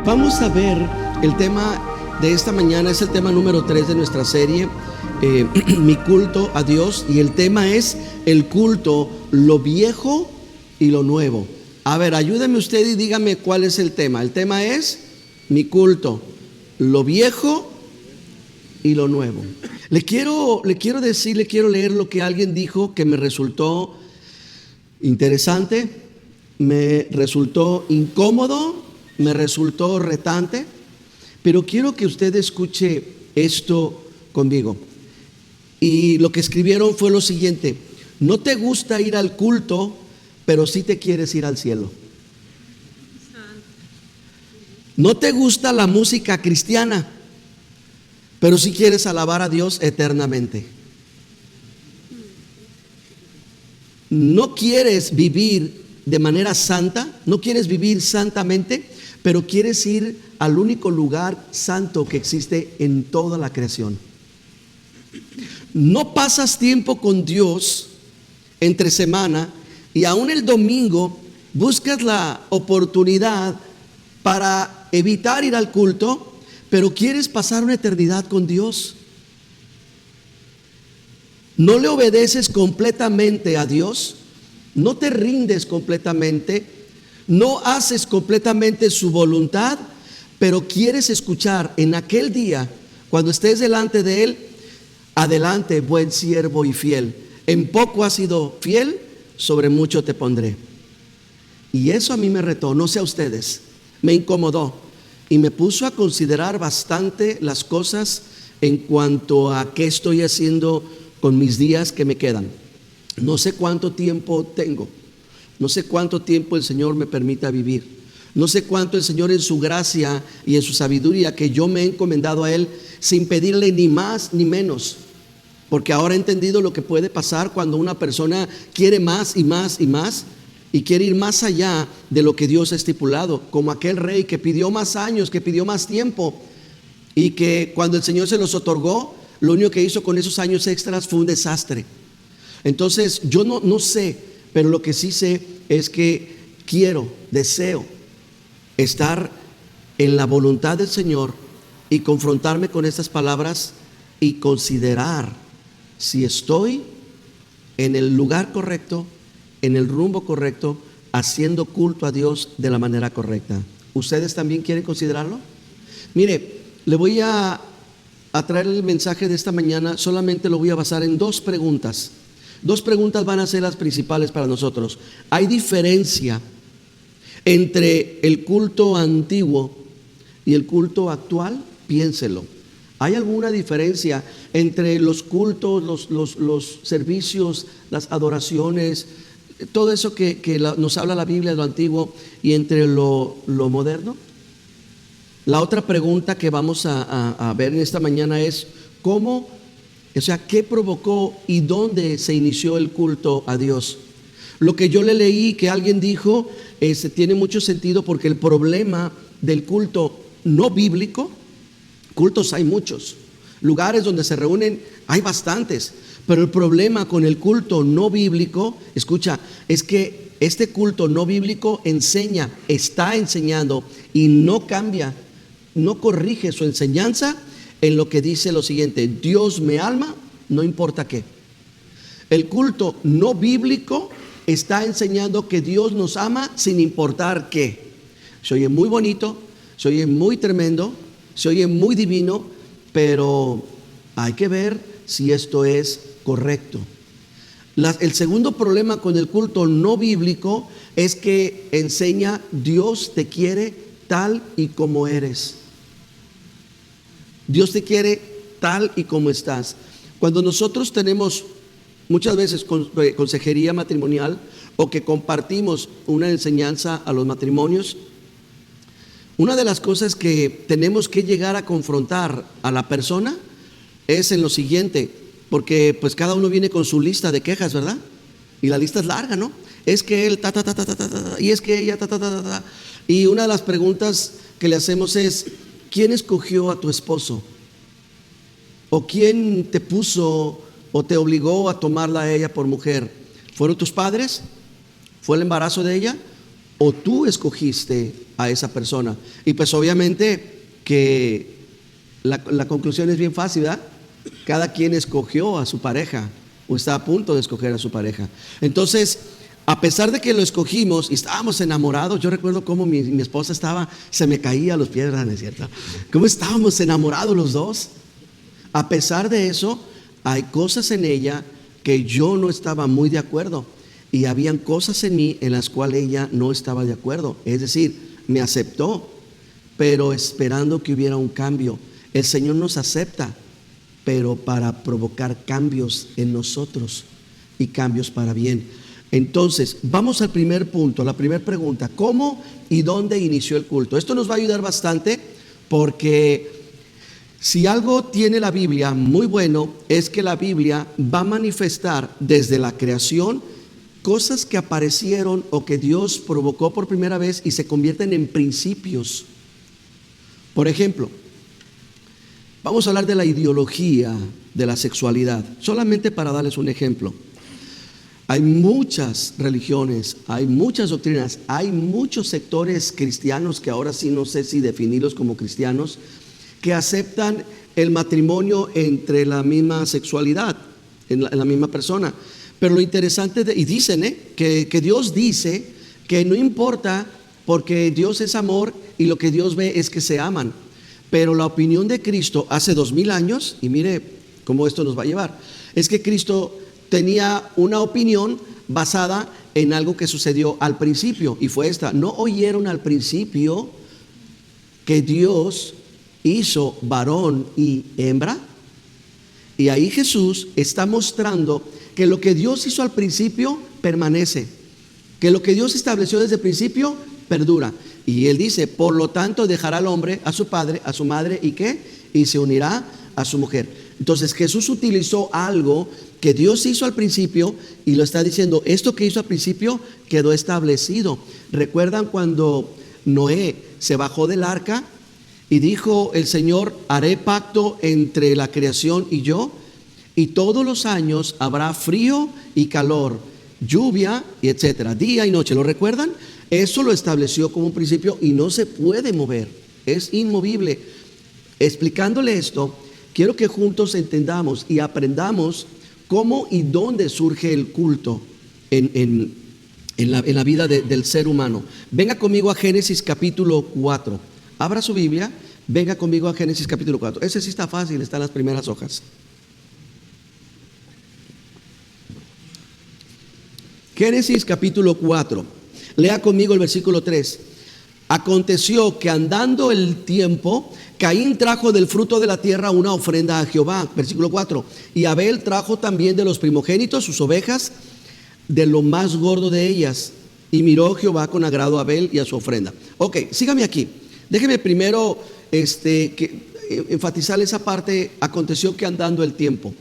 Vamos a ver el tema de esta mañana, es el tema número 3 de nuestra serie, mi culto a Dios, y el tema es el culto, lo viejo y lo nuevo. A ver, ayúdeme usted y dígame cuál es el tema. El tema es mi culto, lo viejo y lo nuevo. Le quiero leer lo que alguien dijo que me resultó interesante, me resultó incómodo, me resultó retante, pero quiero que usted escuche esto conmigo. Y lo que escribieron fue lo siguiente: no te gusta ir al culto, pero sí te quieres ir al cielo. No te gusta la música cristiana, pero sí quieres alabar a Dios eternamente. No quieres vivir de manera santa, no quieres vivir santamente, pero quieres ir al único lugar santo que existe en toda la creación. No pasas tiempo con Dios entre semana y aún el domingo buscas la oportunidad para evitar ir al culto, pero quieres pasar una eternidad con Dios. No le obedeces completamente a Dios, no te rindes completamente, no haces completamente su voluntad, pero quieres escuchar en aquel día, cuando estés delante de Él: adelante, buen siervo y fiel, en poco has sido fiel, sobre mucho te pondré. Y eso a mí me retó, no sé a ustedes, me incomodó y me puso a considerar bastante las cosas en cuanto a qué estoy haciendo con mis días que me quedan. No sé cuánto tiempo tengo, no sé cuánto tiempo el Señor me permita vivir, no sé cuánto el Señor en su gracia y en su sabiduría, que yo me he encomendado a Él sin pedirle ni más ni menos, porque ahora he entendido lo que puede pasar cuando una persona quiere más y más y más, y quiere ir más allá de lo que Dios ha estipulado, como aquel rey que pidió más años, que pidió más tiempo, y que cuando el Señor se los otorgó, lo único que hizo con esos años extras fue un desastre. Entonces yo no sé, pero lo que sí sé es que deseo estar en la voluntad del Señor y confrontarme con estas palabras y considerar si estoy en el lugar correcto, en el rumbo correcto, haciendo culto a Dios de la manera correcta. ¿Ustedes también quieren considerarlo? Mire, le voy a traer el mensaje de esta mañana, solamente lo voy a basar en dos preguntas. Dos preguntas van a ser las principales para nosotros. ¿Hay diferencia entre el culto antiguo y el culto actual? Piénselo. ¿Hay alguna diferencia entre los cultos, los servicios, las adoraciones, todo eso que nos habla la Biblia de lo antiguo, y entre lo moderno? La otra pregunta que vamos a ver en esta mañana es ¿qué provocó y dónde se inició el culto a Dios? Lo que yo le leí que alguien dijo tiene mucho sentido, porque el problema del culto no bíblico, cultos hay muchos, lugares donde se reúnen hay bastantes, pero el problema con el culto no bíblico, escucha, es que este culto no bíblico está enseñando y no cambia, no corrige su enseñanza en lo que dice lo siguiente: Dios me ama, no importa qué. El culto no bíblico está enseñando que Dios nos ama sin importar qué. Se oye muy bonito, se oye muy tremendo, se oye muy divino, pero hay que ver si esto es correcto. El segundo problema con el culto no bíblico es que enseña: Dios te quiere tal y como eres. Dios te quiere tal y como estás. Cuando nosotros tenemos muchas veces consejería matrimonial, o que compartimos una enseñanza a los matrimonios, una de las cosas que tenemos que llegar a confrontar a la persona es en lo siguiente, porque pues cada uno viene con su lista de quejas, ¿verdad? Y la lista es larga, ¿no? Es que él y es que ella y una de las preguntas que le hacemos es: ¿quién escogió a tu esposo? ¿O quién te puso o te obligó a tomarla a ella por mujer? ¿Fueron tus padres? ¿Fue el embarazo de ella? ¿O tú escogiste a esa persona. Y pues obviamente que la conclusión es bien fácil, ¿verdad? Cada quien escogió a su pareja o está a punto de escoger a su pareja. Entonces, a pesar de que lo escogimos y estábamos enamorados, yo recuerdo cómo mi esposa se me caía a los pies, ¿no es cierto? Cómo estábamos enamorados los dos. A pesar de eso, hay cosas en ella que yo no estaba muy de acuerdo y habían cosas en mí en las cuales ella no estaba de acuerdo. Es decir, me aceptó, pero esperando que hubiera un cambio. El Señor nos acepta, pero para provocar cambios en nosotros y cambios para bien. Entonces, vamos al primer punto, la primera pregunta: ¿cómo y dónde inició el culto? Esto nos va a ayudar bastante, porque si algo tiene la Biblia muy bueno, es que la Biblia va a manifestar desde la creación cosas que aparecieron o que Dios provocó por primera vez y se convierten en principios. Por ejemplo, vamos a hablar de la ideología de la sexualidad, solamente para darles un ejemplo. Hay muchas religiones, hay muchas doctrinas, hay muchos sectores cristianos, que ahora sí no sé si definirlos como cristianos, que aceptan el matrimonio entre la misma sexualidad, en la misma persona. Pero lo interesante, y dicen que Dios dice que no importa, porque Dios es amor y lo que Dios ve es que se aman. Pero la opinión de Cristo hace 2000 años, y mire cómo esto nos va a llevar, es que Cristo tenía una opinión basada en algo que sucedió al principio, y fue esta: ¿no oyeron al principio que Dios hizo varón y hembra? Y ahí Jesús está mostrando que lo que Dios hizo al principio permanece, que lo que Dios estableció desde el principio perdura. Y él dice: por lo tanto dejará al hombre a su padre, a su madre, ¿y qué? Y se unirá a su mujer. Entonces Jesús utilizó algo que Dios hizo al principio y lo está diciendo: esto que hizo al principio quedó establecido. ¿Recuerdan cuando Noé se bajó del arca y dijo el Señor: haré pacto entre la creación y yo, y todos los años habrá frío y calor, lluvia y etcétera, día y noche? ¿Lo recuerdan? Eso lo estableció como un principio y no se puede mover, es inmovible. Explicándole esto, quiero que juntos entendamos y aprendamos cómo y dónde surge el culto en la vida del ser humano. Venga conmigo a Génesis capítulo 4. Abra su Biblia, venga conmigo a Génesis capítulo 4. Ese sí está fácil, está en las primeras hojas. Génesis capítulo 4. Lea conmigo el versículo 3. Aconteció que andando el tiempo, Caín trajo del fruto de la tierra una ofrenda a Jehová. Versículo 4. Y Abel trajo también de los primogénitos, sus ovejas, de lo más gordo de ellas. Y miró Jehová con agrado a Abel y a su ofrenda. Ok, sígame aquí. Déjeme primero enfatizar esa parte. Aconteció que andando el tiempo.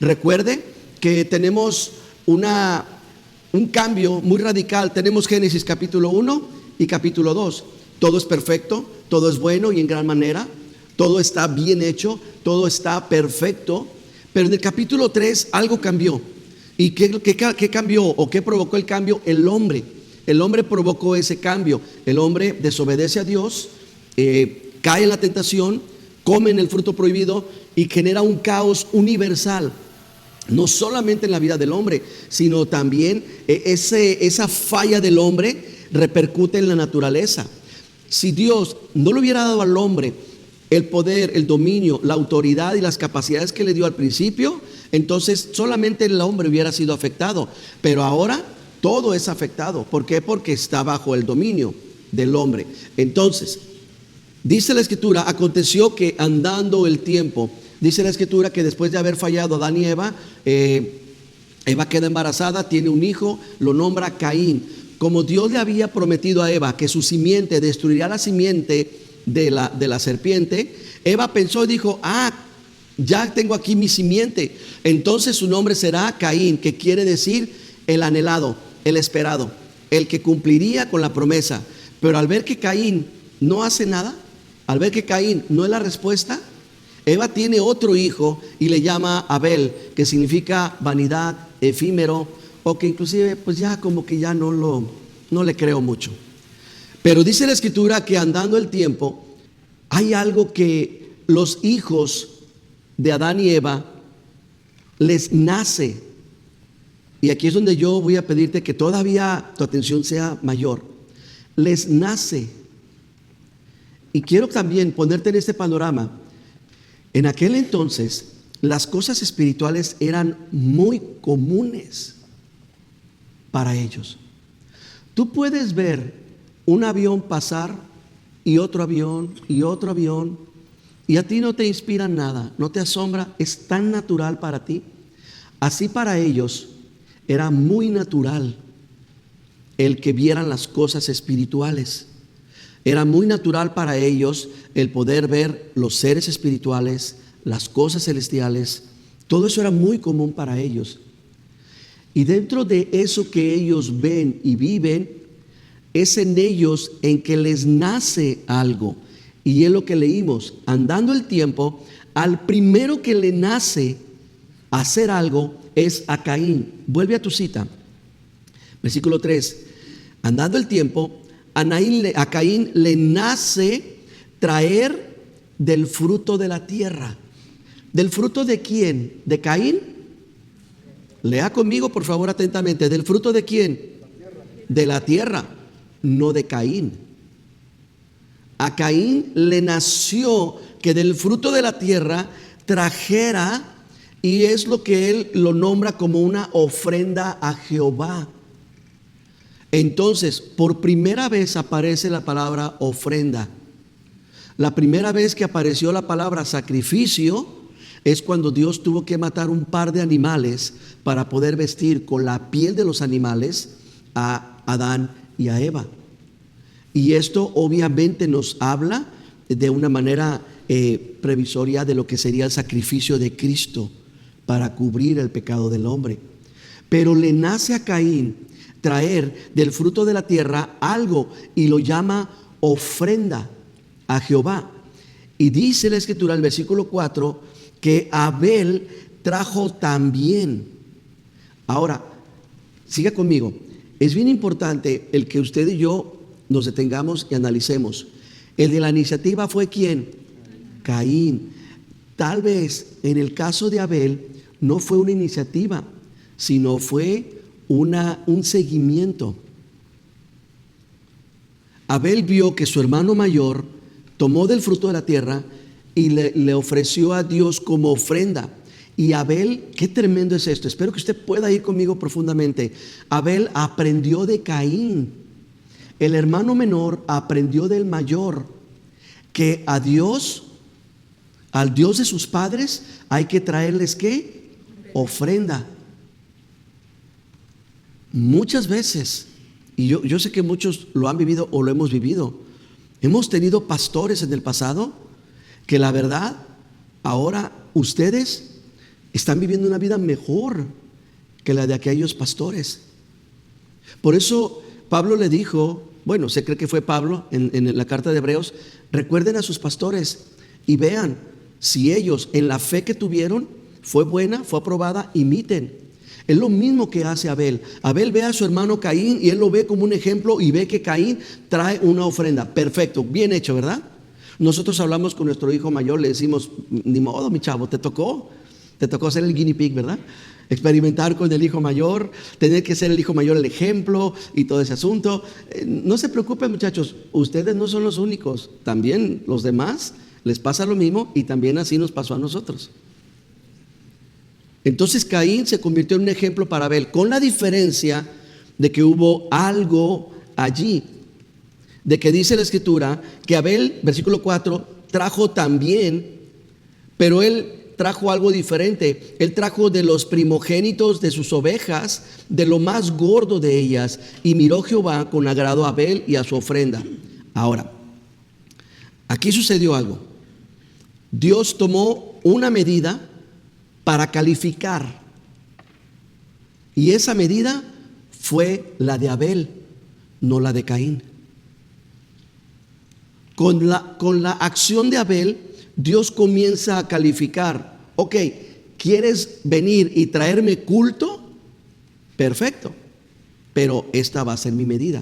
Recuerde que tenemos un cambio muy radical. Tenemos Génesis capítulo 1 y capítulo 2. Todo es perfecto, todo es bueno y en gran manera. Todo está bien hecho, todo está perfecto. Pero en el capítulo 3 algo cambió. ¿Y qué cambió o qué provocó el cambio? El hombre. El hombre provocó ese cambio. El hombre desobedece a Dios, cae en la tentación, come en el fruto prohibido y genera un caos universal. No solamente en la vida del hombre, sino también esa falla del hombre repercute en la naturaleza. Si Dios no le hubiera dado al hombre el poder, el dominio, la autoridad y las capacidades que le dio al principio, entonces solamente el hombre hubiera sido afectado. Pero ahora todo es afectado. ¿Por qué? Porque está bajo el dominio del hombre. Entonces, dice la Escritura: aconteció que andando el tiempo. Dice la Escritura que después de haber fallado Adán y Eva, Eva queda embarazada, tiene un hijo, lo nombra Caín. Como Dios le había prometido a Eva que su simiente destruiría la simiente de la serpiente, Eva pensó y dijo: ya tengo aquí mi simiente. Entonces su nombre será Caín, que quiere decir el anhelado, el esperado, el que cumpliría con la promesa. Pero al ver que Caín no hace nada, al ver que Caín no es la respuesta, Eva tiene otro hijo y le llama Abel, que significa vanidad, efímero, o que inclusive pues ya como que ya no le creo mucho. Pero dice la Escritura que andando el tiempo, hay algo que los hijos de Adán y Eva les nace. Y aquí es donde yo voy a pedirte que todavía tu atención sea mayor. Les nace. Y quiero también ponerte en este panorama. En aquel entonces, las cosas espirituales eran muy comunes para ellos. Tú puedes ver un avión pasar y otro avión y otro avión, y a ti no te inspira nada, no te asombra, es tan natural para ti. Así para ellos era muy natural el que vieran las cosas espirituales. Era muy natural para ellos el poder ver los seres espirituales, las cosas celestiales. Todo eso era muy común para ellos. Y dentro de eso que ellos ven y viven, es en ellos en que les nace algo. Y es lo que leímos. Andando el tiempo, al primero que le nace hacer algo es a Caín. Vuelve a tu cita. Versículo 3. Andando el tiempo, a Caín le nace traer del fruto de la tierra. ¿Del fruto de quién? ¿De Caín? Lea conmigo, por favor, atentamente. ¿Del fruto de quién? De la tierra, no de Caín. A Caín le nació que del fruto de la tierra trajera, y es lo que él lo nombra como una ofrenda a Jehová. Entonces, por primera vez aparece la palabra ofrenda. La primera vez que apareció la palabra sacrificio es cuando Dios tuvo que matar un par de animales para poder vestir con la piel de los animales a Adán y a Eva. Y esto obviamente nos habla de una manera previsoria de lo que sería el sacrificio de Cristo para cubrir el pecado del hombre. Pero le nace a Caín traer del fruto de la tierra algo y lo llama ofrenda a Jehová. Y dice la Escritura, el versículo 4, que Abel trajo también. Ahora, siga conmigo. Es bien importante el que usted y yo nos detengamos y analicemos. El de la iniciativa fue ¿quién? Caín. Tal vez en el caso de Abel no fue una iniciativa, sino fue un seguimiento. Abel vio que su hermano mayor tomó del fruto de la tierra y le ofreció a Dios como ofrenda. Y Abel, qué tremendo es esto. Espero que usted pueda ir conmigo profundamente. Abel aprendió de Caín. El hermano menor aprendió del mayor que a Dios, al Dios de sus padres, hay que traerles ¿qué? Ofrenda. Muchas veces, y yo sé que muchos lo han vivido o lo hemos vivido, hemos tenido pastores en el pasado que la verdad, ahora ustedes están viviendo una vida mejor que la de aquellos pastores. Por eso Pablo le dijo, bueno, se cree que fue Pablo en la carta de Hebreos, recuerden a sus pastores y vean si ellos en la fe que tuvieron fue buena, fue aprobada, imiten. Es lo mismo que hace Abel. Abel ve a su hermano Caín y él lo ve como un ejemplo y ve que Caín trae una ofrenda. Perfecto, bien hecho, ¿verdad? Nosotros hablamos con nuestro hijo mayor, le decimos, ni modo mi chavo, te tocó ser el guinea pig, ¿verdad? Experimentar con el hijo mayor, tener que ser el hijo mayor el ejemplo y todo ese asunto. No se preocupen muchachos, ustedes no son los únicos, también los demás les pasa lo mismo y también así nos pasó a nosotros. Entonces Caín se convirtió en un ejemplo para Abel, con la diferencia de que hubo algo allí, de que dice la Escritura que Abel, versículo 4, trajo también, pero él trajo algo diferente. Él trajo de los primogénitos de sus ovejas, de lo más gordo de ellas, y miró Jehová con agrado a Abel y a su ofrenda. Ahora, aquí sucedió algo. Dios tomó una medida para calificar, y esa medida fue la de Abel, no la de Caín. Con la acción de Abel, Dios comienza a calificar. Ok, ¿quieres venir y traerme culto? Perfecto, pero esta va a ser mi medida.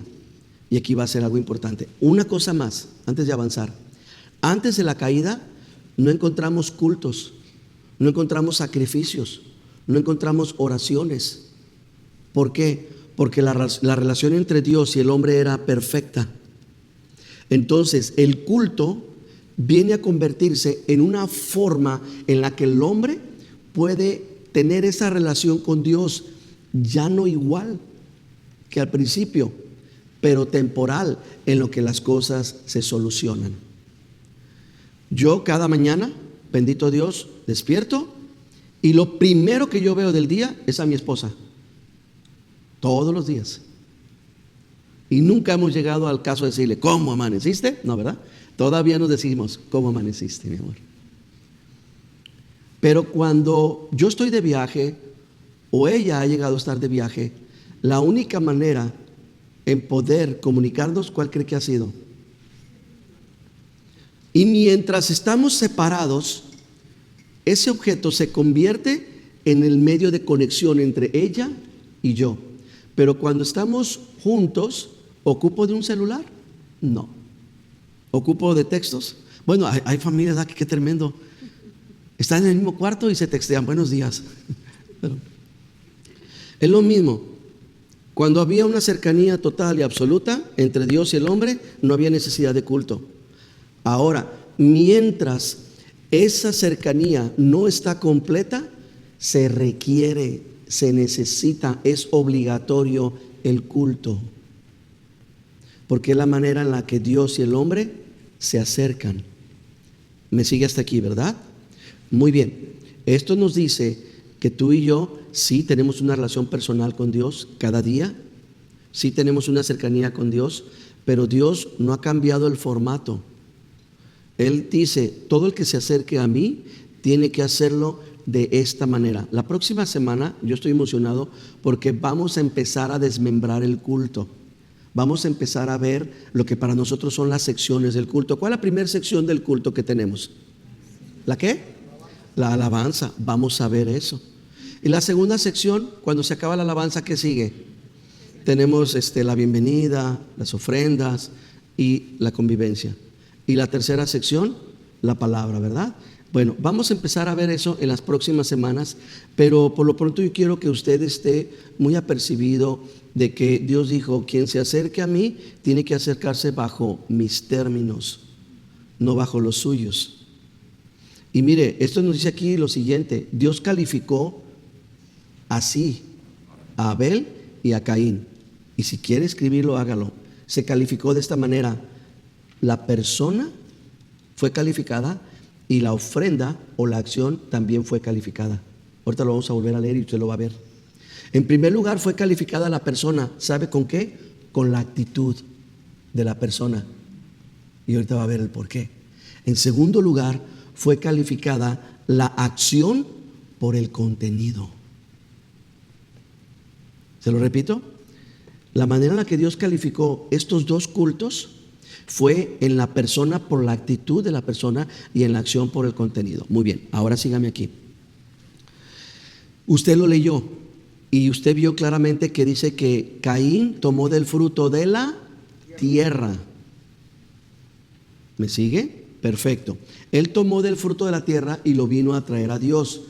Y aquí va a ser algo importante. Una cosa más, antes de avanzar. Antes de la caída, no encontramos cultos, no encontramos sacrificios, no encontramos oraciones. ¿Por qué? Porque la relación entre Dios y el hombre era perfecta. Entonces, el culto viene a convertirse en una forma en la que el hombre puede tener esa relación con Dios, ya no igual que al principio, pero temporal, en lo que las cosas se solucionan. Yo cada mañana, bendito Dios, despierto y lo primero que yo veo del día es a mi esposa. Todos los días. Y nunca hemos llegado al caso de decirle, ¿cómo amaneciste? No, ¿verdad? Todavía nos decimos, ¿cómo amaneciste, mi amor? Pero cuando yo estoy de viaje o ella ha llegado a estar de viaje, la única manera en poder comunicarnos, ¿cuál cree que ha sido? Y mientras estamos separados, ese objeto se convierte en el medio de conexión entre ella y yo. Pero cuando estamos juntos, ¿ocupo de un celular? No. ¿Ocupo de textos? Bueno, hay familias aquí, qué tremendo. Están en el mismo cuarto y se textean, buenos días. Pero es lo mismo. Cuando había una cercanía total y absoluta entre Dios y el hombre, no había necesidad de culto. Ahora, mientras esa cercanía no está completa, se requiere, se necesita, es obligatorio el culto. Porque es la manera en la que Dios y el hombre se acercan. ¿Me sigue hasta aquí, verdad? Muy bien. Esto nos dice que tú y yo sí tenemos una relación personal con Dios cada día. Sí tenemos una cercanía con Dios, pero Dios no ha cambiado el formato. Él dice, todo el que se acerque a mí tiene que hacerlo de esta manera. La próxima semana yo estoy emocionado porque vamos a empezar a desmembrar el culto. Vamos a empezar a ver lo que para nosotros son las secciones del culto. ¿Cuál es la primera sección del culto que tenemos? ¿La qué? La alabanza. Vamos a ver eso. Y la segunda sección, cuando se acaba la alabanza, ¿qué sigue? Tenemos la bienvenida, las ofrendas y la convivencia. Y la tercera sección, la palabra, ¿verdad? Bueno, vamos a empezar a ver eso en las próximas semanas, pero por lo pronto yo quiero que usted esté muy apercibido de que Dios dijo, quien se acerque a mí tiene que acercarse bajo mis términos, no bajo los suyos. Y mire, esto nos dice aquí lo siguiente, Dios calificó así a Abel y a Caín. Y si quiere escribirlo, hágalo. Se calificó de esta manera. La persona fue calificada y la ofrenda o la acción también fue calificada. Ahorita lo vamos a volver a leer y usted lo va a ver. En primer lugar fue calificada la persona. ¿Sabe con qué? Con la actitud de la persona. Y ahorita va a ver el por qué. En segundo lugar fue calificada la acción por el contenido. ¿Se lo repito? La manera en la que Dios calificó estos dos cultos fue en la persona por la actitud de la persona y en la acción por el contenido. Muy bien, ahora sígame aquí. Usted lo leyó y usted vio claramente que dice que Caín tomó del fruto de la tierra. ¿Me sigue? Perfecto. Él tomó del fruto de la tierra y lo vino a traer a Dios.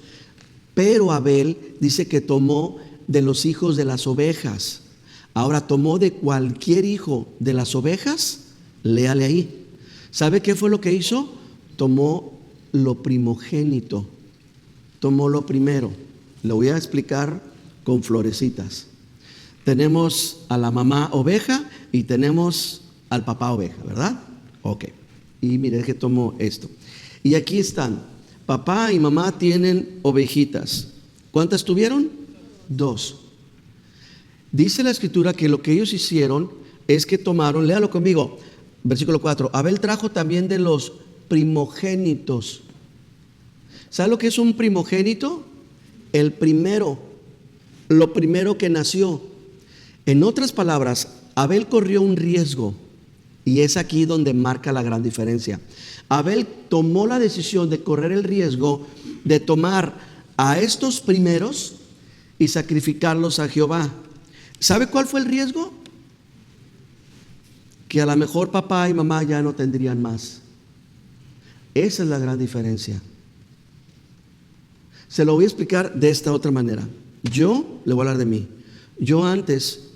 Pero Abel dice que tomó de los hijos de las ovejas. Ahora, tomó de cualquier hijo de las ovejas. Léale ahí. ¿Sabe qué fue lo que hizo? Tomó lo primogénito. Tomó lo primero. Lo voy a explicar con florecitas. Tenemos a la mamá oveja y tenemos al papá oveja, ¿verdad? Ok. Y mire que tomó esto. Y aquí están. Papá y mamá tienen ovejitas. ¿Cuántas tuvieron? 2. Dice la escritura que lo que ellos hicieron es que tomaron, léalo conmigo, versículo 4, Abel trajo también de los primogénitos. ¿Sabe lo que es un primogénito? El primero, lo primero que nació. En otras palabras, Abel corrió un riesgo y es aquí donde marca la gran diferencia. Abel tomó la decisión de correr el riesgo de tomar a estos primeros y sacrificarlos a Jehová. ¿Sabe cuál fue el riesgo? que a lo mejor papá y mamá ya no tendrían más. Esa es la gran diferencia. Se lo voy a explicar de esta otra manera. Yo le voy a hablar de mí. Yo antes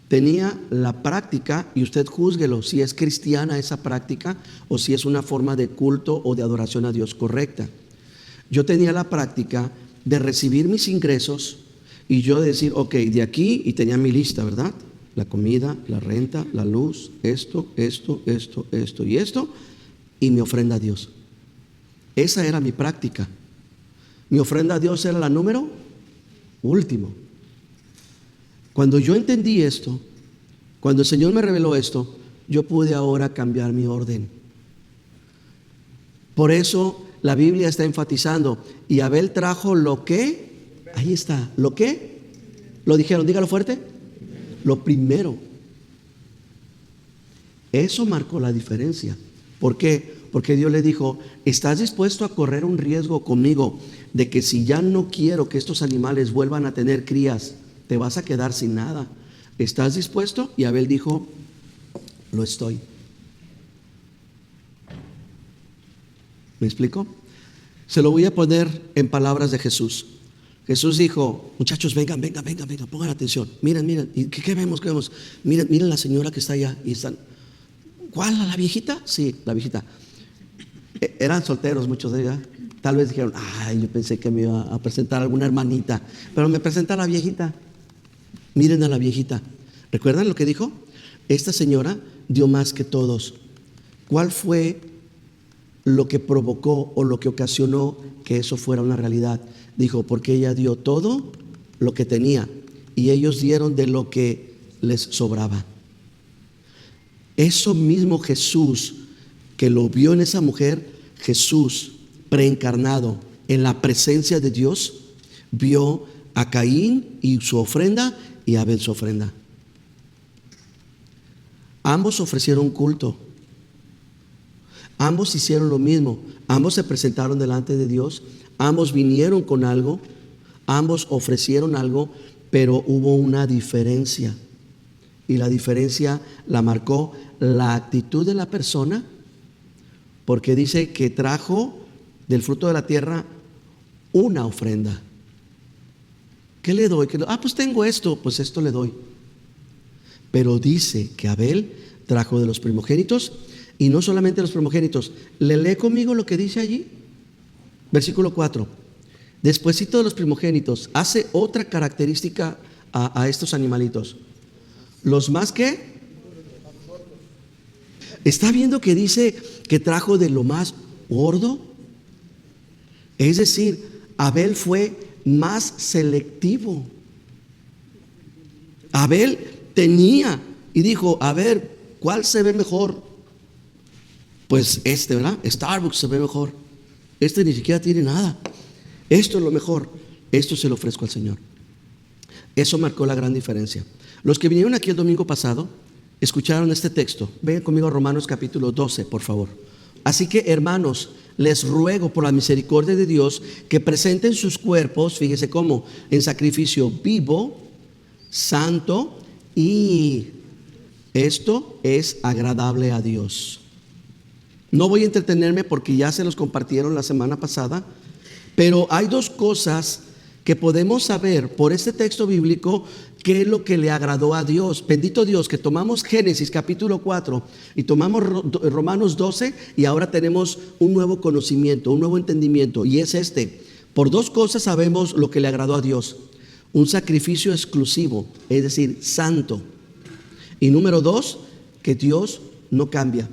tenía la práctica, y usted júzguelo si es cristiana esa práctica o si es una forma de culto o de adoración a Dios correcta. Yo tenía la práctica de recibir mis ingresos y yo decir, ok, de aquí, y tenía mi lista, ¿verdad? La comida, la renta, la luz, esto y esto, y mi ofrenda a Dios. Esa era mi práctica. Mi ofrenda a Dios era la número último. Cuando yo entendí esto, cuando el Señor me reveló esto, yo pude ahora cambiar mi orden. Por eso la Biblia está enfatizando, y Abel trajo lo que, ahí está, lo que, lo dijeron, dígalo fuerte, lo primero. Eso marcó la diferencia. ¿Por qué? Porque Dios le dijo, ¿estás dispuesto a correr un riesgo conmigo de que si ya no quiero que estos animales vuelvan a tener crías, te vas a quedar sin nada? ¿Estás dispuesto? Y Abel dijo, lo estoy. ¿Me explico? Se lo voy a poner en palabras de Jesús. Jesús dijo, muchachos, vengan, pongan atención. Miren, ¿qué vemos? Miren la señora que está allá. Y están, ¿cuál? ¿La viejita? Sí, la viejita. Eran solteros muchos de ellos. Tal vez dijeron, ay, yo pensé que me iba a presentar alguna hermanita, pero me presenta a la viejita. Miren a la viejita. ¿Recuerdan lo que dijo? Esta señora dio más que todos. ¿Cuál fue lo que provocó o lo que ocasionó que eso fuera una realidad? Dijo, porque ella dio todo lo que tenía y ellos dieron de lo que les sobraba. Eso mismo Jesús, que lo vio en esa mujer, Jesús preencarnado en la presencia de Dios, vio a Caín y su ofrenda y a Abel su ofrenda. Ambos ofrecieron culto. Ambos hicieron lo mismo. Ambos se presentaron delante de Dios. Ambos vinieron con algo. Ambos ofrecieron algo, pero hubo una diferencia. Y la diferencia la marcó la actitud de la persona, porque dice que trajo del fruto de la tierra una ofrenda. ¿Qué le doy? Pues tengo esto, pues esto le doy. Pero dice que Abel trajo de los primogénitos, y no solamente los primogénitos. ¿Le lee conmigo lo que dice allí? Versículo 4. Despuésito de los primogénitos, hace otra característica a estos animalitos. Los más que ¿está viendo que dice que trajo de lo más gordo? Es decir, Abel fue más selectivo. Abel tenía y dijo, a ver, ¿cuál se ve mejor? Pues este, ¿verdad? Starbucks se ve mejor. Este ni siquiera tiene nada. Esto es lo mejor. Esto se lo ofrezco al Señor. Eso marcó la gran diferencia. Los que vinieron aquí el domingo pasado escucharon este texto. Vengan conmigo a Romanos capítulo 12, por favor. Así que, hermanos, les ruego por la misericordia de Dios que presenten sus cuerpos, fíjese cómo, en sacrificio vivo, santo, y esto es agradable a Dios. No voy a entretenerme porque ya se los compartieron la semana pasada, pero hay dos cosas que podemos saber por este texto bíblico qué es lo que le agradó a Dios. Bendito Dios que tomamos Génesis capítulo 4 y tomamos Romanos 12 y ahora tenemos un nuevo conocimiento, un nuevo entendimiento, y es este. Por dos cosas sabemos lo que le agradó a Dios: un sacrificio exclusivo, es decir, santo, y número dos, que Dios no cambia.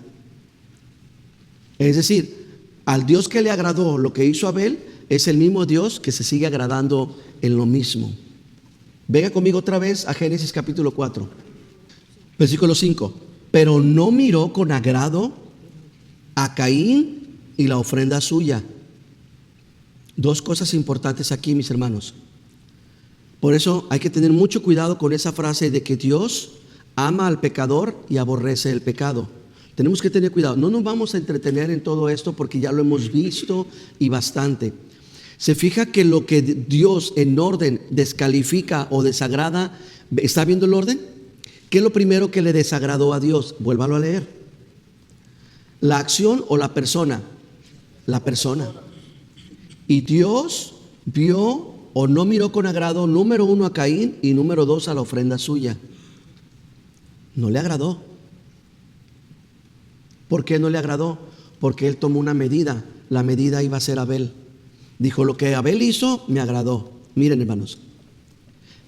Es decir, al Dios que le agradó lo que hizo Abel es el mismo Dios que se sigue agradando en lo mismo. Venga conmigo otra vez a Génesis capítulo 4, versículo 5. Pero no miró con agrado a Caín y la ofrenda suya. Dos cosas importantes aquí, mis hermanos. Por eso hay que tener mucho cuidado con esa frase de que Dios ama al pecador y aborrece el pecado. Tenemos que tener cuidado. No nos vamos a entretener en todo esto porque ya lo hemos visto y bastante. Se fija que lo que Dios en orden descalifica o desagrada, ¿está viendo el orden? ¿Qué es lo primero que le desagradó a Dios? Vuélvalo a leer. ¿La acción o la persona? La persona. Y Dios vio o no miró con agrado, número 1, a Caín, y número 2, a la ofrenda suya. No le agradó. ¿Por qué no le agradó? Porque él tomó una medida. La medida iba a ser Abel. Dijo, lo que Abel hizo me agradó. Miren, hermanos,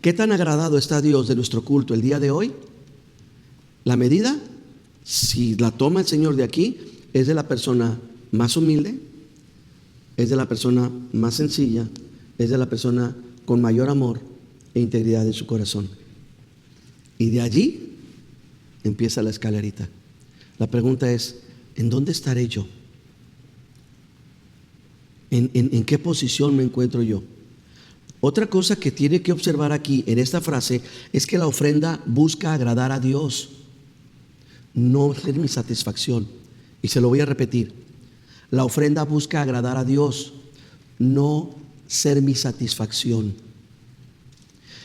¿qué tan agradado está Dios de nuestro culto el día de hoy? La medida, si la toma el Señor de aquí, es de la persona más humilde, es de la persona más sencilla, es de la persona con mayor amor e integridad en su corazón. Y de allí empieza la escalerita. La pregunta es, ¿en dónde estaré yo? ¿En qué posición me encuentro yo? Otra cosa que tiene que observar aquí en esta frase es que la ofrenda busca agradar a Dios, no ser mi satisfacción. Y se lo voy a repetir. La ofrenda busca agradar a Dios, no ser mi satisfacción.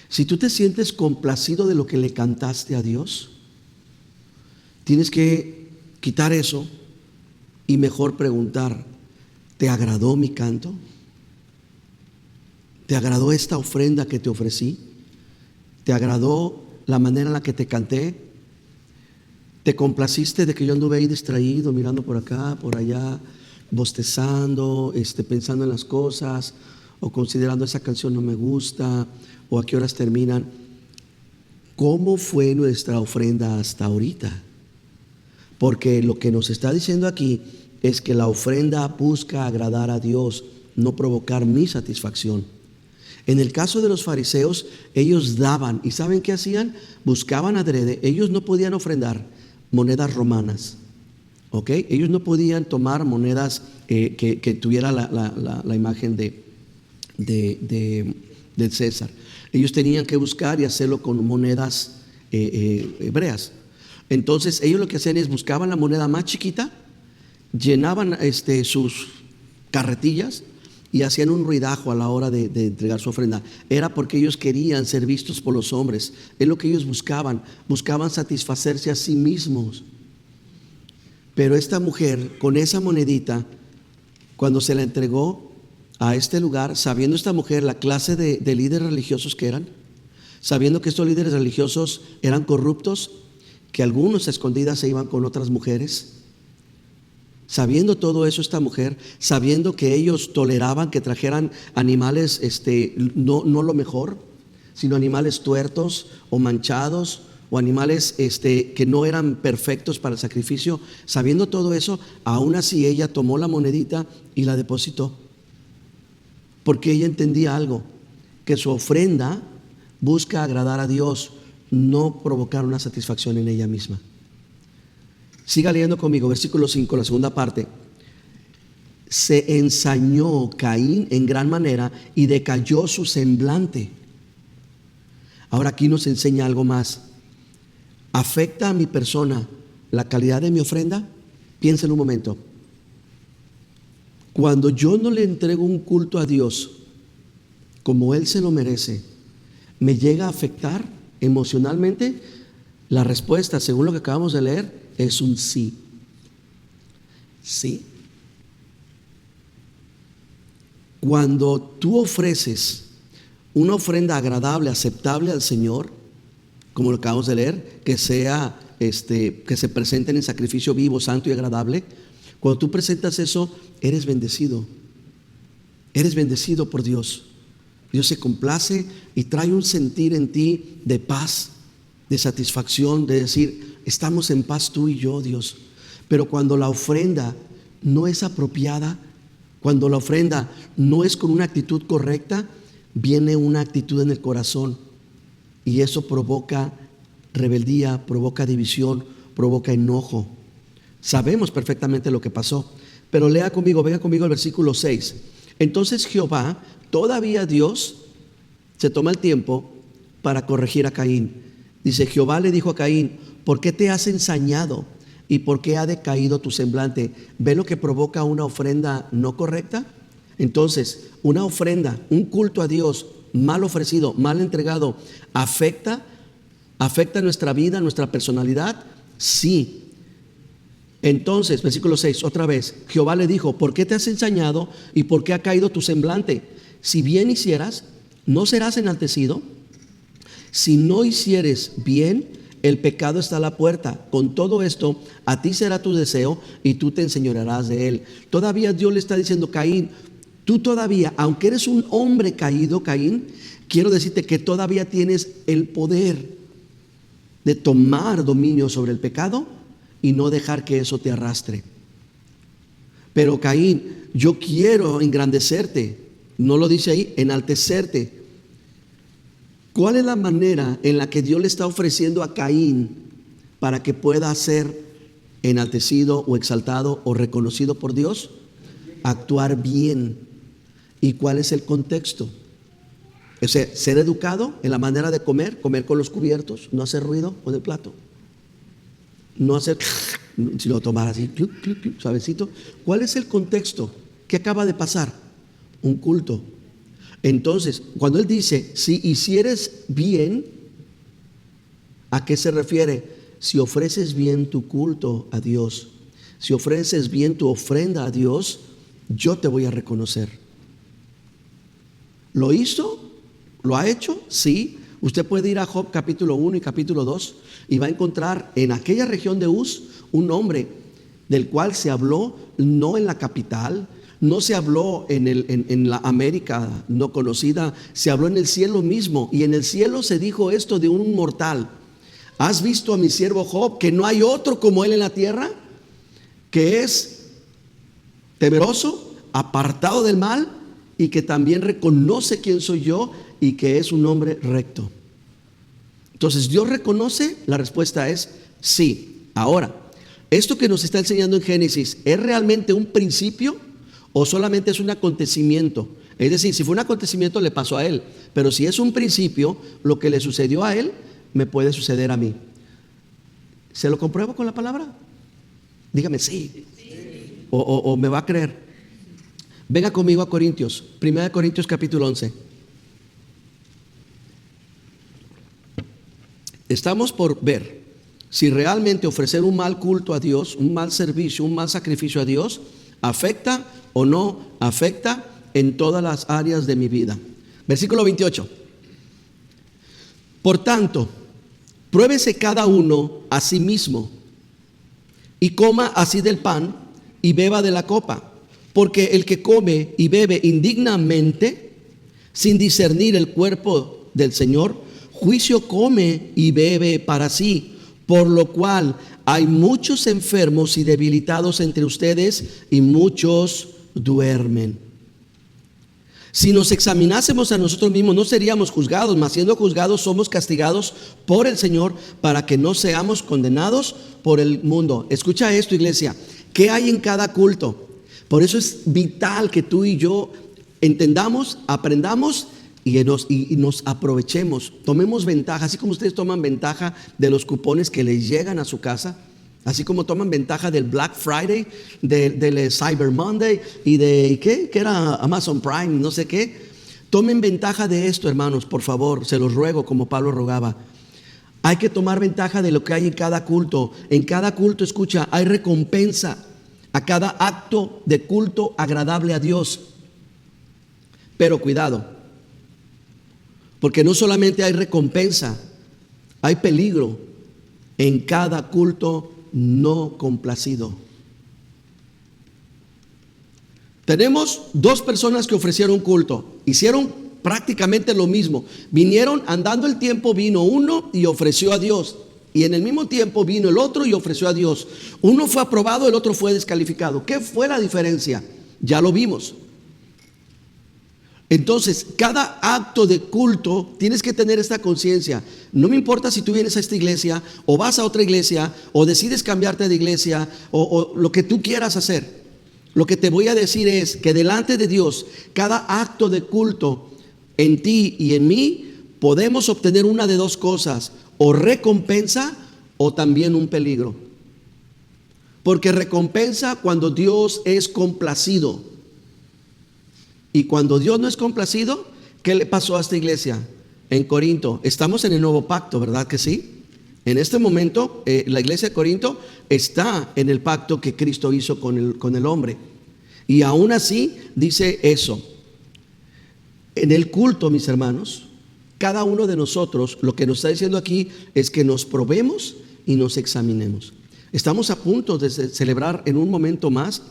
Si tú te sientes complacido de lo que le cantaste a Dios, tienes que quitar eso y mejor preguntar, ¿te agradó mi canto? ¿Te agradó esta ofrenda que te ofrecí? ¿Te agradó la manera en la que te canté? ¿Te complaciste de que yo anduve ahí distraído, mirando por acá, por allá, bostezando, pensando en las cosas, o considerando esa canción no me gusta, o a qué horas terminan? ¿Cómo fue nuestra ofrenda hasta ahorita? Porque lo que nos está diciendo aquí es que la ofrenda busca agradar a Dios, no provocar mi satisfacción. En el caso de los fariseos, ellos daban, ¿y saben qué hacían? Buscaban adrede. Ellos no podían ofrendar monedas romanas, ¿ok? Ellos no podían tomar monedas que tuviera la imagen del César. Ellos tenían que buscar y hacerlo con monedas hebreas. Entonces ellos lo que hacían es buscaban la moneda más chiquita, llenaban sus carretillas y hacían un ruidajo a la hora de entregar su ofrenda. Era porque ellos querían ser vistos por los hombres. Es lo que ellos buscaban satisfacerse a sí mismos. Pero esta mujer, con esa monedita, cuando se la entregó a este lugar, sabiendo esta mujer la clase de líderes religiosos que eran, sabiendo que estos líderes religiosos eran corruptos, que algunos a escondidas se iban con otras mujeres, sabiendo todo eso, esta mujer, sabiendo que ellos toleraban que trajeran animales, no lo mejor, sino animales tuertos o manchados, o animales que no eran perfectos para el sacrificio, sabiendo todo eso, aún así ella tomó la monedita y la depositó, porque ella entendía algo, que su ofrenda busca agradar a Dios, no provocar una satisfacción en ella misma. Siga leyendo conmigo, versículo 5, la segunda parte. Se ensañó Caín en gran manera y decayó su semblante. Ahora aquí nos enseña algo más. ¿Afecta a mi persona la calidad de mi ofrenda? Piensa en un momento. Cuando yo no le entrego un culto a Dios como Él se lo merece, ¿me llega a afectar emocionalmente? La respuesta, según lo que acabamos de leer, es un sí. Sí. Cuando tú ofreces una ofrenda agradable, aceptable al Señor, como lo acabamos de leer, que sea que se presenten en sacrificio vivo, santo y agradable, cuando tú presentas eso, eres bendecido. Eres bendecido por Dios. Dios se complace y trae un sentir en ti de paz, de satisfacción, de decir, estamos en paz tú y yo, Dios. Pero cuando la ofrenda no es apropiada, cuando la ofrenda no es con una actitud correcta, viene una actitud en el corazón y eso provoca rebeldía, provoca división, provoca enojo. Sabemos perfectamente lo que pasó, pero venga conmigo el versículo 6. Entonces Jehová, todavía Dios, se toma el tiempo para corregir a Caín. Dice, Jehová le dijo a Caín, ¿por qué te has ensañado? ¿Y por qué ha decaído tu semblante? ¿Ve lo que provoca una ofrenda no correcta? Entonces, una ofrenda, un culto a Dios mal ofrecido, mal entregado, afecta ¿Afecta nuestra vida, nuestra personalidad? Sí. Entonces, versículo 6, otra vez, Jehová le dijo: ¿por qué te has ensañado y por qué ha caído tu semblante? Si bien hicieras, ¿no serás enaltecido? Si no hicieres bien, el pecado está a la puerta. Con todo esto, a ti será tu deseo y tú te enseñorearás de él. Todavía Dios le está diciendo: Caín, tú todavía, aunque eres un hombre caído, Caín, quiero decirte que todavía tienes el poder de tomar dominio sobre el pecado y no dejar que eso te arrastre. Pero Caín, yo quiero engrandecerte, no lo dice ahí, enaltecerte. ¿Cuál es la manera en la que Dios le está ofreciendo a Caín para que pueda ser enaltecido o exaltado o reconocido por Dios? Actuar bien. ¿Y cuál es el contexto? O sea, ser educado en la manera de comer con los cubiertos, no hacer ruido con el plato, no hacer, si lo tomar así, suavecito. ¿Cuál es el contexto? ¿Qué acaba de pasar? Un culto. Entonces, cuando él dice: si hicieres bien, ¿a qué se refiere? Si ofreces bien tu culto a Dios, si ofreces bien tu ofrenda a Dios, yo te voy a reconocer. ¿Lo hizo? ¿Lo ha hecho? Sí. Usted puede ir a Job capítulo 1 y capítulo 2 y va a encontrar en aquella región de Uz un hombre del cual se habló no en la capital, no se habló en la América no conocida, se habló en el cielo mismo. Y en el cielo se dijo esto de un mortal: ¿has visto a mi siervo Job, que no hay otro como él en la tierra, que es temeroso, apartado del mal, y que también reconoce quién soy yo, y que es un hombre recto? Entonces, ¿Dios reconoce? La respuesta es sí. Ahora, esto que nos está enseñando en Génesis, ¿es realmente un principio o solamente es un acontecimiento? Es decir, si fue un acontecimiento, le pasó a él, pero si es un principio, lo que le sucedió a él me puede suceder a mí. ¿Se lo compruebo con la palabra? Dígame sí. O me va a creer. Venga conmigo a Corintios, 1 Corintios capítulo 11. Estamos por ver si realmente ofrecer un mal culto a Dios, un mal servicio, un mal sacrificio a Dios, afecta o no afecta en todas las áreas de mi vida. Versículo 28. Por tanto, pruébese cada uno a sí mismo y coma así del pan y beba de la copa. Porque el que come y bebe indignamente, sin discernir el cuerpo del Señor, juicio come y bebe para sí, por lo cual hay muchos enfermos y debilitados entre ustedes, y muchos duermen. Si nos examinásemos a nosotros mismos, no seríamos juzgados, mas siendo juzgados somos castigados por el Señor, para que no seamos condenados por el mundo. Escucha esto, iglesia: ¿qué hay en cada culto? Por eso es vital que tú y yo entendamos, aprendamos y nos aprovechemos, tomemos ventaja, así como ustedes toman ventaja de los cupones que les llegan a su casa, así como toman ventaja del Black Friday, del Cyber Monday y de ¿qué? Que era Amazon Prime, no sé qué. Tomen ventaja de esto, hermanos, por favor, se los ruego, como Pablo rogaba. Hay que tomar ventaja de lo que hay en cada culto. En cada culto, escucha, hay recompensa a cada acto de culto agradable a Dios. Pero cuidado, porque no solamente hay recompensa, hay peligro en cada culto no complacido. Tenemos dos personas que ofrecieron culto, hicieron prácticamente lo mismo. Vinieron, andando el tiempo, vino uno y ofreció a Dios. Y en el mismo tiempo vino el otro y ofreció a Dios. Uno fue aprobado, el otro fue descalificado. ¿Qué fue la diferencia? Ya lo vimos. Entonces, cada acto de culto tienes que tener esta conciencia. No me importa si tú vienes a esta iglesia o vas a otra iglesia o decides cambiarte de iglesia o lo que tú quieras hacer. Lo que te voy a decir es que delante de Dios, cada acto de culto en ti y en mí, podemos obtener una de dos cosas: o recompensa o también un peligro. Porque recompensa cuando Dios es complacido. Y cuando Dios no es complacido, ¿qué le pasó a esta iglesia? en Corinto. Estamos en el nuevo pacto, ¿verdad que sí? En este momento, la iglesia de Corinto está en el pacto que Cristo hizo con el hombre. Y aún así dice eso. En el culto, mis hermanos, cada uno de nosotros, lo que nos está diciendo aquí es que nos probemos y nos examinemos. Estamos a punto de celebrar en un momento más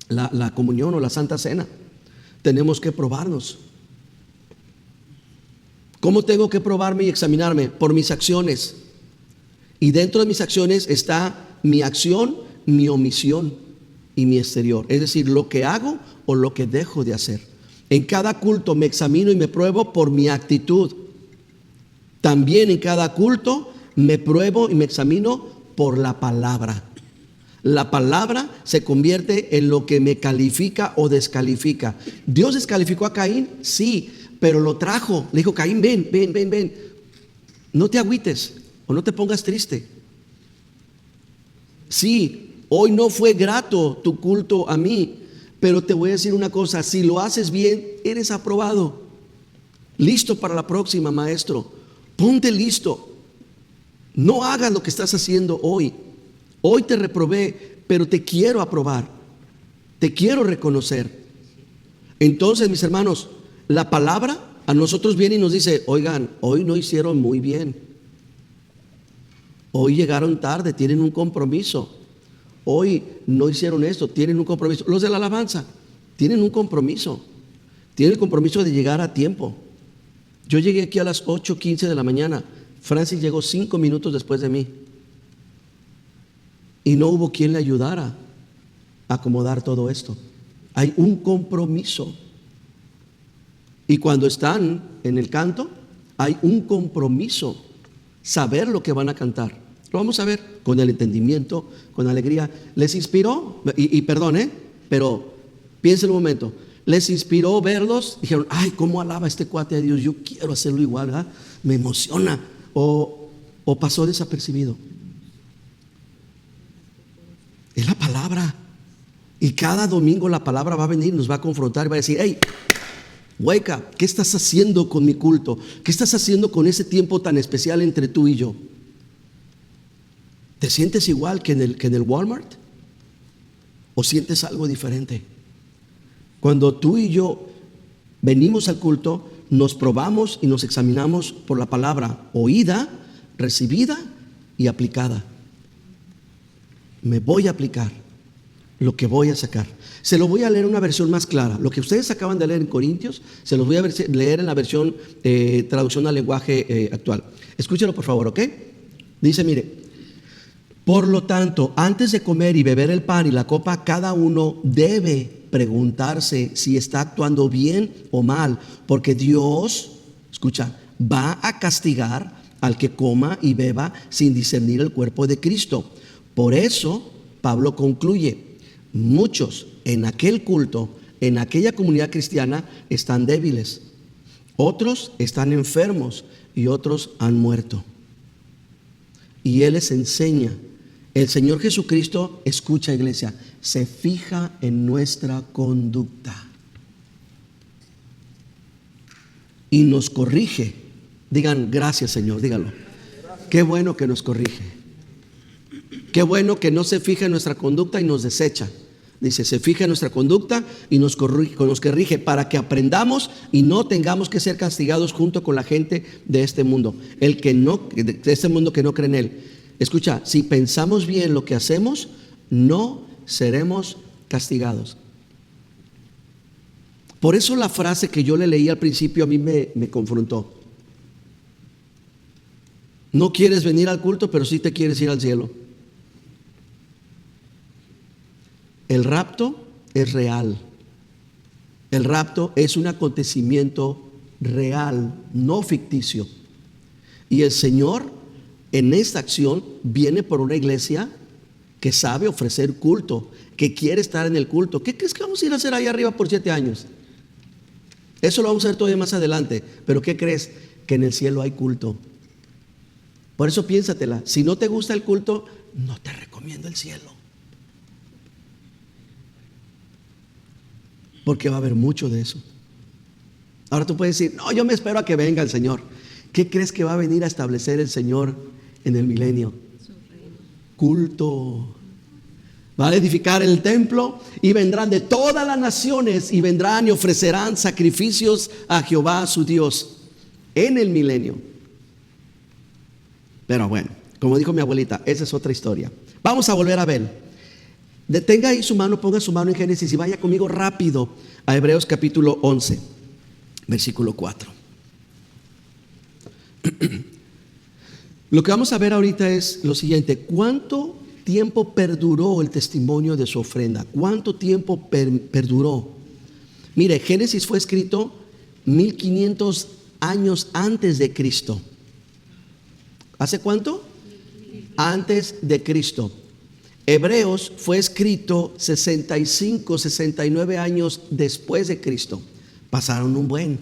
la comunión o la Santa Cena. Tenemos que probarnos. ¿Cómo tengo que probarme y examinarme? Por mis acciones. Y dentro de mis acciones está mi acción, mi omisión y mi exterior. Es decir, lo que hago o lo que dejo de hacer. En cada culto me examino y me pruebo por mi actitud. También en cada culto me pruebo y me examino por la palabra. La palabra se convierte en lo que me califica o descalifica. ¿Dios descalificó a Caín? Sí, pero lo trajo. Le dijo, Caín, ven. No te agüites o no te pongas triste. Sí, hoy no fue grato tu culto a mí, pero te voy a decir una cosa, si lo haces bien, eres aprobado. Listo para la próxima, maestro. Ponte listo. No hagas lo que estás haciendo hoy. Hoy te reprobé, pero te quiero aprobar. Te quiero reconocer. Entonces, mis hermanos, la palabra a nosotros viene y nos dice, oigan, hoy no hicieron muy bien. Hoy llegaron tarde, tienen un compromiso. Hoy no hicieron esto, tienen un compromiso. Los de la alabanza tienen un compromiso. Tienen el compromiso de llegar a tiempo. Yo llegué aquí a las 8:15 de la mañana. Francis llegó 5 minutos después de mí. Y no hubo quien le ayudara a acomodar todo esto. Hay un compromiso. Y cuando están en el canto, hay un compromiso. Saber lo que van a cantar. Lo vamos a ver con el entendimiento, con alegría. ¿Les inspiró? Y perdón, pero piensen un momento. ¿Les inspiró verlos? Dijeron, ay, cómo alaba este cuate a Dios. Yo quiero hacerlo igual, ¿verdad? Me emociona. O pasó desapercibido. Es la palabra. Y cada domingo la palabra va a venir, nos va a confrontar y va a decir, hey, wake up, ¿qué estás haciendo con mi culto? ¿Qué estás haciendo con ese tiempo tan especial entre tú y yo? ¿Te sientes igual que en el Walmart? ¿O sientes algo diferente? Cuando tú y yo venimos al culto, nos probamos y nos examinamos por la palabra oída, recibida y aplicada. Me voy a aplicar lo que voy a sacar. Se lo voy a leer en una versión más clara. Lo que ustedes acaban de leer en Corintios, se los voy a leer en la versión traducción al lenguaje actual. Escúchelo por favor, ¿ok? Dice, mire, por lo tanto, antes de comer y beber el pan y la copa, cada uno debe preguntarse si está actuando bien o mal, porque Dios, escucha, va a castigar al que coma y beba sin discernir el cuerpo de Cristo. Por eso, Pablo concluye, muchos en aquel culto, en aquella comunidad cristiana, están débiles. Otros están enfermos y otros han muerto. Y Él les enseña. El Señor Jesucristo, escucha iglesia, se fija en nuestra conducta. Y nos corrige. Digan, gracias Señor, díganlo. Qué bueno que nos corrige. Qué bueno que no se fija en nuestra conducta y nos desecha. Dice, se fija en nuestra conducta y nos corrige para que aprendamos y no tengamos que ser castigados junto con la gente de este mundo. De este mundo que no cree en Él. Escucha, si pensamos bien lo que hacemos, no seremos castigados. Por eso la frase que yo le leí al principio a mí me confrontó. No quieres venir al culto, pero sí te quieres ir al cielo. El rapto es real. El rapto es un acontecimiento real, no ficticio. Y el Señor en esta acción viene por una iglesia que sabe ofrecer culto, que quiere estar en el culto. ¿Qué crees que vamos a ir a hacer ahí arriba por 7 años? Eso lo vamos a hacer todavía más adelante. Pero ¿qué crees? Que en el cielo hay culto. Por eso piénsatela. Si no te gusta el culto, no te recomiendo el cielo. Porque va a haber mucho de eso. Ahora tú puedes decir, no, yo me espero a que venga el Señor. ¿Qué crees que va a venir a establecer el Señor en el milenio? Culto. Va a edificar el templo y vendrán de todas las naciones y vendrán y ofrecerán sacrificios a Jehová su Dios en el milenio. Pero bueno, como dijo mi abuelita, esa es otra historia. Vamos a volver a ver. Detenga ahí su mano, ponga su mano en Génesis y vaya conmigo rápido a Hebreos capítulo 11, versículo 4. Lo que vamos a ver ahorita es lo siguiente: ¿cuánto tiempo perduró el testimonio de su ofrenda? ¿Cuánto tiempo perduró? Mire, Génesis fue escrito 1500 años antes de Cristo. ¿Hace cuánto? Antes de Cristo. Hebreos fue escrito 65, 69 años después de Cristo. Pasaron un buen.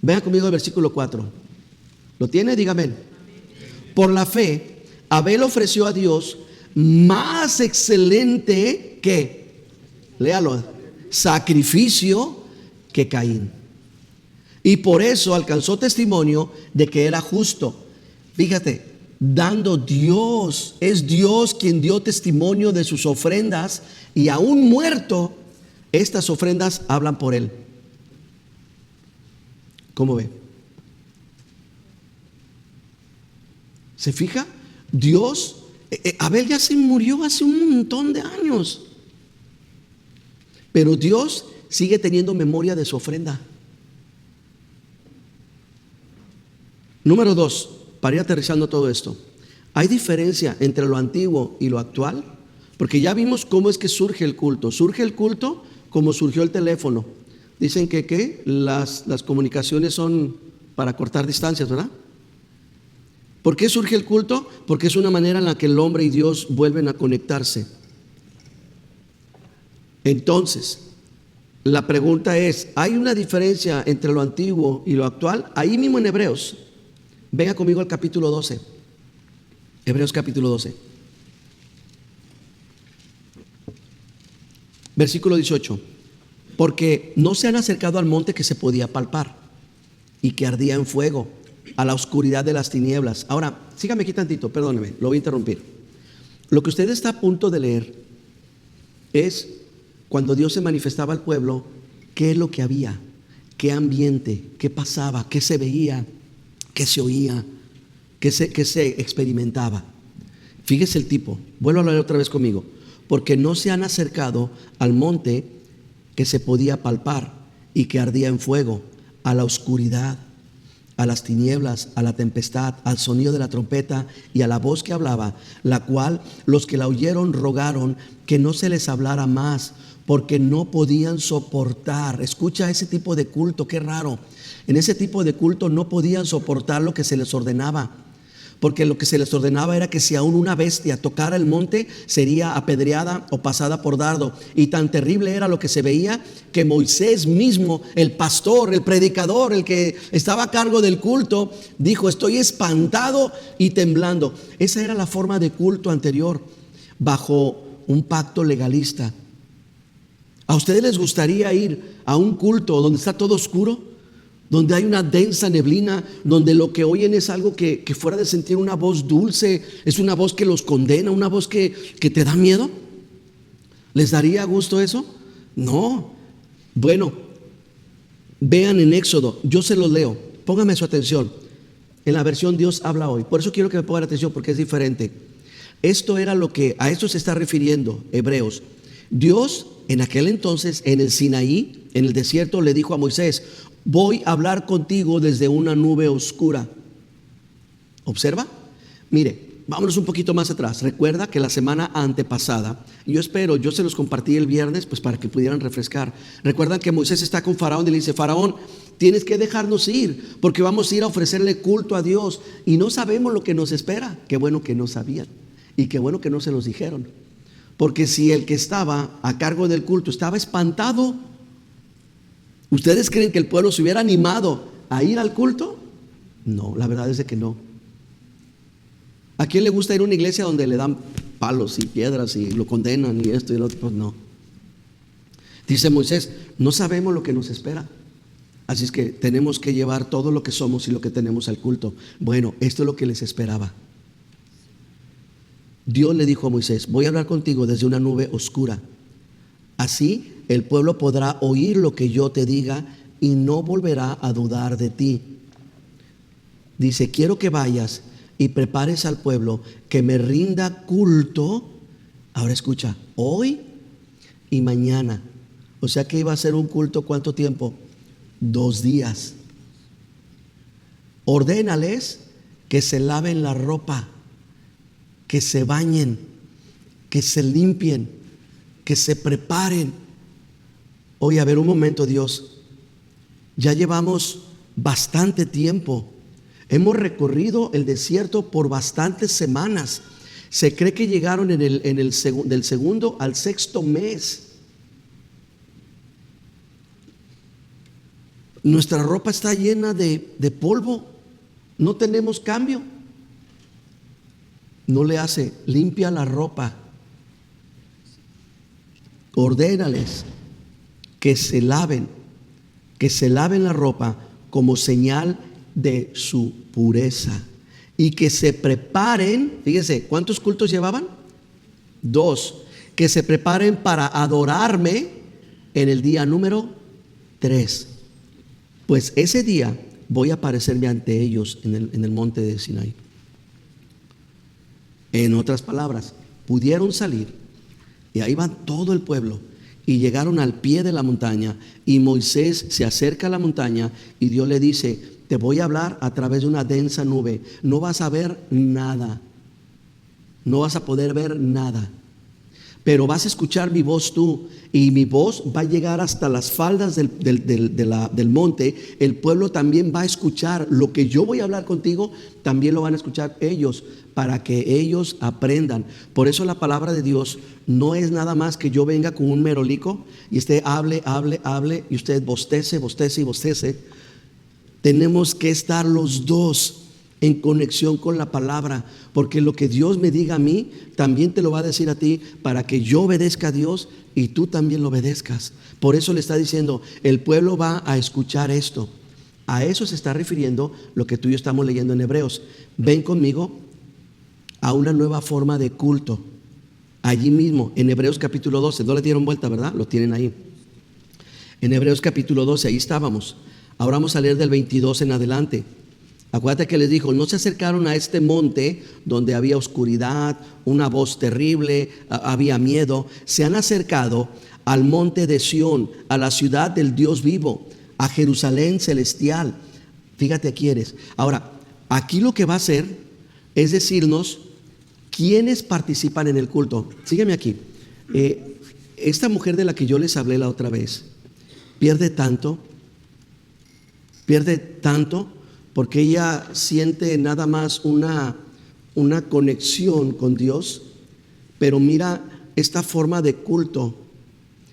Vean conmigo el versículo 4. ¿Lo tiene? Dígame. Por la fe, Abel ofreció a Dios más excelente que, léalo, sacrificio que Caín. Y por eso alcanzó testimonio de que era justo. Fíjate, dando Dios, es Dios quien dio testimonio de sus ofrendas, y aún muerto, estas ofrendas hablan por él. ¿Cómo ve? ¿Se fija? Dios, Abel ya se murió hace un montón de años, pero Dios sigue teniendo memoria de su ofrenda. Número 2, para ir aterrizando todo esto, ¿hay diferencia entre lo antiguo y lo actual? Porque ya vimos cómo es que surge el culto. Surge el culto como surgió el teléfono. Dicen que las comunicaciones son para cortar distancias, ¿verdad? ¿Por qué surge el culto? Porque es una manera en la que el hombre y Dios vuelven a conectarse. Entonces, la pregunta es, ¿hay una diferencia entre lo antiguo y lo actual? Ahí mismo en Hebreos. Venga conmigo al capítulo 12. Hebreos capítulo 12. Versículo 18. Porque no se han acercado al monte que se podía palpar y que ardía en fuego, a la oscuridad de las tinieblas. Ahora, sígame aquí tantito, perdóneme, lo voy a interrumpir. Lo que usted está a punto de leer es cuando Dios se manifestaba al pueblo, qué es lo que había, qué ambiente, qué pasaba, qué se veía, qué se oía, qué se experimentaba. Fíjese el tipo, vuelvo a hablar otra vez conmigo. Porque no se han acercado al monte que se podía palpar y que ardía en fuego, a la oscuridad, a las tinieblas, a la tempestad, al sonido de la trompeta y a la voz que hablaba, la cual los que la oyeron rogaron que no se les hablara más, porque no podían soportar. Escucha ese tipo de culto, qué raro. En ese tipo de culto no podían soportar lo que se les ordenaba, porque lo que se les ordenaba era que si aún una bestia tocara el monte, sería apedreada o pasada por dardo. Y tan terrible era lo que se veía, que Moisés mismo, el pastor, el predicador, el que estaba a cargo del culto, dijo: estoy espantado y temblando. Esa era la forma de culto anterior, bajo un pacto legalista. ¿A ustedes les gustaría ir a un culto donde está todo oscuro? Donde hay una densa neblina, donde lo que oyen es algo que fuera de sentir una voz dulce, es una voz que los condena, una voz que te da miedo. ¿Les daría gusto eso? No. Bueno, vean en Éxodo, yo se los leo, póngame su atención. En la versión Dios habla hoy, por eso quiero que me pongan atención, porque es diferente. Esto era lo que, a esto se está refiriendo Hebreos. Dios en aquel entonces en el Sinaí, en el desierto, le dijo a Moisés: voy a hablar contigo desde una nube oscura. ¿Observa? Mire, vámonos un poquito más atrás. Recuerda que la semana antepasada, yo se los compartí el viernes, pues para que pudieran refrescar. Recuerdan que Moisés está con Faraón y le dice: Faraón, tienes que dejarnos ir, porque vamos a ir a ofrecerle culto a Dios y no sabemos lo que nos espera. Qué bueno que no sabían y qué bueno que no se los dijeron, porque si el que estaba a cargo del culto estaba espantado, ¿ustedes creen que el pueblo se hubiera animado a ir al culto? No, la verdad es de que no. ¿A quién le gusta ir a una iglesia donde le dan palos y piedras y lo condenan y esto y lo otro? Pues no. Dice Moisés: no sabemos lo que nos espera. Así es que tenemos que llevar todo lo que somos y lo que tenemos al culto. Bueno, esto es lo que les esperaba. Dios le dijo a Moisés: voy a hablar contigo desde una nube oscura. Así el pueblo podrá oír lo que yo te diga y no volverá a dudar de ti. Dice: quiero que vayas y prepares al pueblo que me rinda culto. Ahora escucha, hoy y mañana. O sea que iba a ser un culto, ¿cuánto tiempo? 2 días. Ordénales que se laven la ropa, que se bañen, que se limpien, que se preparen. Oye, a ver un momento, Dios, ya llevamos bastante tiempo. Hemos recorrido el desierto por bastantes semanas. Se cree que llegaron del segundo al 6º mes. Nuestra ropa está llena de polvo. No tenemos cambio. No le hace, limpia la ropa. Ordénales que se laven la ropa como señal de su pureza. Y que se preparen, fíjense, ¿cuántos cultos llevaban? 2. Que se preparen para adorarme en el día número 3. Pues ese día voy a aparecerme ante ellos en el monte de Sinaí. En otras palabras, pudieron salir y ahí van todo el pueblo y llegaron al pie de la montaña y Moisés se acerca a la montaña y Dios le dice: te voy a hablar a través de una densa nube. No vas a ver nada. No vas a poder ver nada. Pero vas a escuchar mi voz tú. Y mi voz va a llegar hasta las faldas del monte. El pueblo también va a escuchar. Lo que yo voy a hablar contigo, también lo van a escuchar ellos, para que ellos aprendan. Por eso la palabra de Dios no es nada más que yo venga con un merolico y usted hable, y usted bostece y bostece. Tenemos que estar los dos en conexión con la palabra, porque lo que Dios me diga a mí, también te lo va a decir a ti, para que yo obedezca a Dios y tú también lo obedezcas. Por eso le está diciendo, el pueblo va a escuchar esto. A eso se está refiriendo lo que tú y yo estamos leyendo en Hebreos. Ven conmigo a una nueva forma de culto. Allí mismo, en Hebreos capítulo 12, no le dieron vuelta, ¿verdad? Lo tienen ahí. En Hebreos capítulo 12, ahí estábamos. Ahora vamos a leer del 22 en adelante. Acuérdate que les dijo: no se acercaron a este monte donde había oscuridad, una voz terrible, había miedo. Se han acercado al monte de Sión, a la ciudad del Dios vivo, a Jerusalén celestial. Fíjate, ¿quieres? Ahora, aquí lo que va a hacer es decirnos quiénes participan en el culto. Sígueme aquí. Esta mujer de la que yo les hablé la otra vez, pierde tanto porque ella siente nada más una conexión con Dios, pero mira esta forma de culto,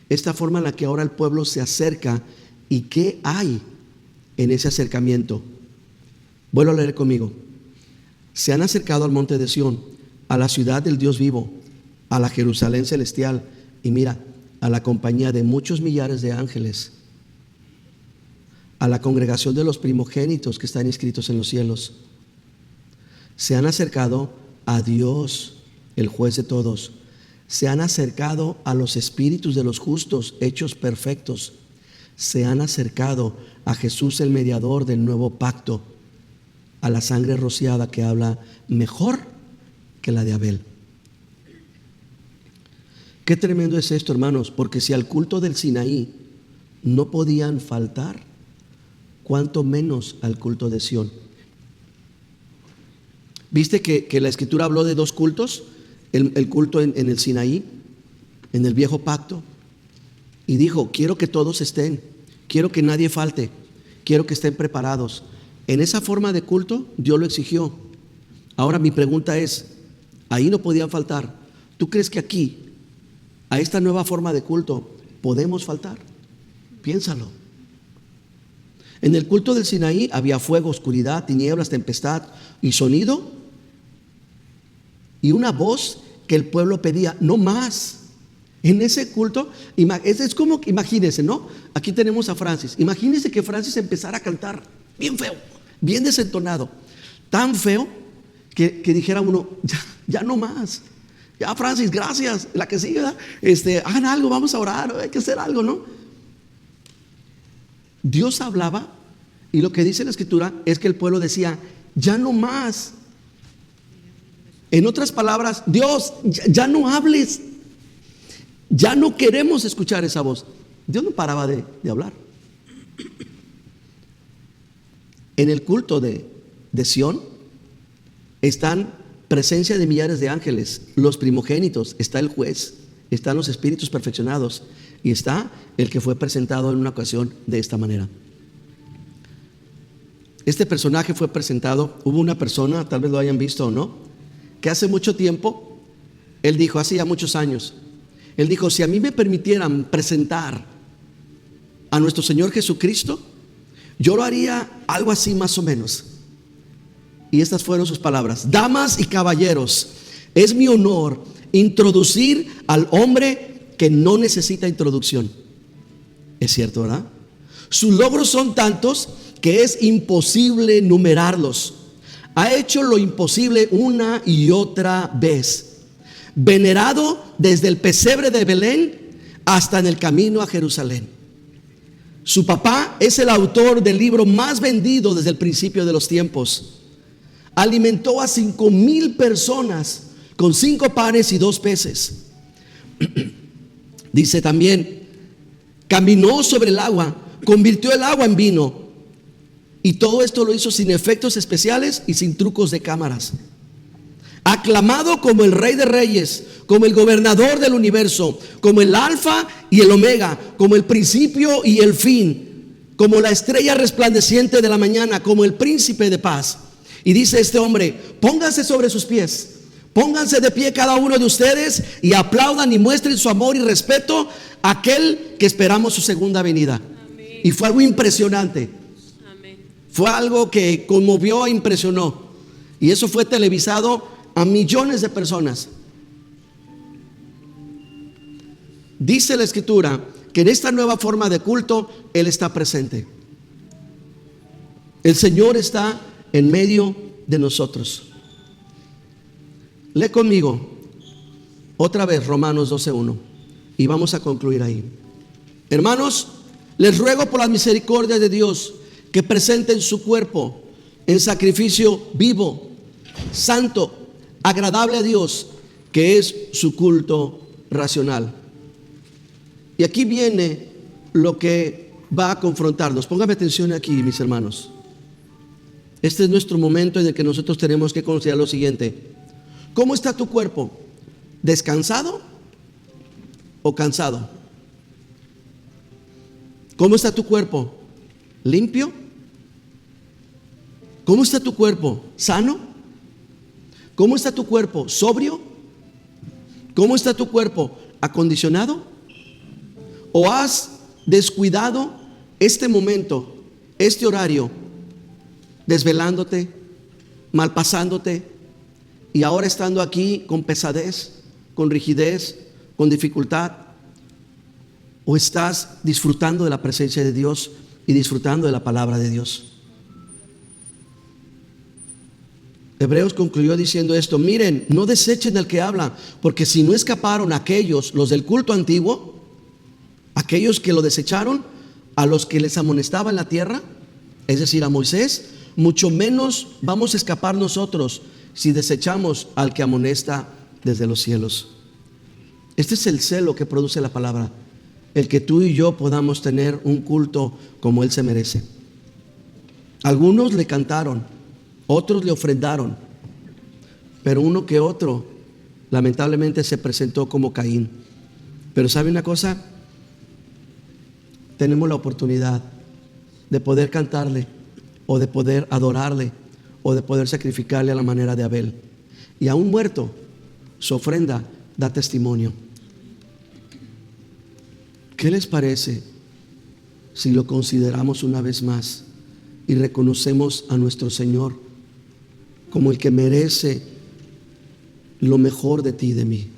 esta forma en la que ahora el pueblo se acerca. ¿Y qué hay en ese acercamiento? Vuelvo a leer conmigo. Se han acercado al monte de Sión, a la ciudad del Dios vivo, a la Jerusalén celestial, y mira, a la compañía de muchos millares de ángeles, a la congregación de los primogénitos que están inscritos en los cielos. Se han acercado a Dios, el juez de todos. Se han acercado a los espíritus de los justos hechos perfectos. Se han acercado a Jesús, el mediador del nuevo pacto, a la sangre rociada que habla mejor que la de Abel. Qué tremendo es esto, hermanos, porque si al culto del Sinaí no podían faltar, cuánto menos al culto de Sión. ¿Viste que la Escritura habló de 2 cultos? El culto en el Sinaí, en el viejo pacto, y dijo: quiero que todos estén, quiero que nadie falte, quiero que estén preparados. En esa forma de culto Dios lo exigió. Ahora mi pregunta es, ahí no podían faltar. ¿Tú crees que aquí, a esta nueva forma de culto, podemos faltar? Piénsalo. En el culto del Sinaí había fuego, oscuridad, tinieblas, tempestad y sonido, y una voz que el pueblo pedía: no más, En ese culto, es como, imagínense, ¿no? Aquí tenemos a Francis. Imagínense que Francis empezara a cantar bien feo, bien desentonado, tan feo que dijera uno, ya no más. Ya, Francis, gracias. La que siga, hagan algo, vamos a orar, hay que hacer algo, ¿no? Dios hablaba, y lo que dice la Escritura es que el pueblo decía, ya no más. En otras palabras, Dios, ya no hables. Ya no queremos escuchar esa voz. Dios no paraba de hablar. En el culto de Sión están presencia de millares de ángeles, los primogénitos, está el juez, están los espíritus perfeccionados y está el que fue presentado en una ocasión de esta manera. Este personaje fue presentado, hubo una persona, tal vez lo hayan visto o no, que hace mucho tiempo, él dijo, hace ya muchos años, él dijo, si a mí me permitieran presentar a nuestro Señor Jesucristo, yo lo haría algo así más o menos. Y estas fueron sus palabras: damas y caballeros, es mi honor introducir al hombre que no necesita introducción. Es cierto, ¿verdad? Sus logros son tantos que es imposible numerarlos. Ha hecho lo imposible una y otra vez. Venerado desde el pesebre de Belén hasta en el camino a Jerusalén. Su papá es el autor del libro más vendido desde el principio de los tiempos. Alimentó a 5,000 personas con 5 panes y 2 peces. Dice también, caminó sobre el agua, convirtió el agua en vino. Y todo esto lo hizo sin efectos especiales y sin trucos de cámaras. Aclamado como el Rey de Reyes, como el gobernador del universo, como el Alfa y el Omega, como el principio y el fin, como la estrella resplandeciente de la mañana, como el príncipe de paz. Y dice este hombre, pónganse sobre sus pies, pónganse de pie cada uno de ustedes y aplaudan y muestren su amor y respeto a aquel que esperamos su segunda venida. Amén. Y fue algo impresionante. Amén. Fue algo que conmovió e impresionó. Y eso fue televisado a millones de personas. Dice la Escritura que en esta nueva forma de culto Él está presente. El Señor está en medio de nosotros. Lee conmigo otra vez Romanos 12:1 y vamos a concluir ahí. Hermanos, les ruego por la misericordia de Dios que presenten su cuerpo en sacrificio vivo, santo, agradable a Dios, que es su culto racional. Y aquí viene lo que va a confrontarnos. Póngame atención aquí, mis hermanos. Este es nuestro momento en el que nosotros tenemos que considerar lo siguiente: ¿cómo está tu cuerpo? ¿Descansado o cansado? ¿Cómo está tu cuerpo? ¿Limpio? ¿Cómo está tu cuerpo? ¿Sano? ¿Cómo está tu cuerpo? ¿Sobrio? ¿Cómo está tu cuerpo? ¿Acondicionado? ¿O has descuidado este momento, este horario, desvelándote, malpasándote, y ahora estando aquí con pesadez, con rigidez, con dificultad? ¿O estás disfrutando de la presencia de Dios y disfrutando de la palabra de Dios? Hebreos concluyó diciendo esto: miren, no desechen al que habla, porque si no escaparon aquellos, los del culto antiguo, aquellos que lo desecharon, a los que les amonestaba en la tierra, es decir, a Moisés, mucho menos vamos a escapar nosotros si desechamos al que amonesta desde los cielos. Este es el celo que produce la palabra, el que tú y yo podamos tener un culto como Él se merece. Algunos le cantaron, otros le ofrendaron, pero uno que otro lamentablemente se presentó como Caín. Pero ¿sabe una cosa? Tenemos la oportunidad de poder cantarle, o de poder adorarle, o de poder sacrificarle a la manera de Abel. Y aún muerto, su ofrenda da testimonio. ¿Qué les parece si lo consideramos una vez más y reconocemos a nuestro Señor como el que merece lo mejor de ti y de mí?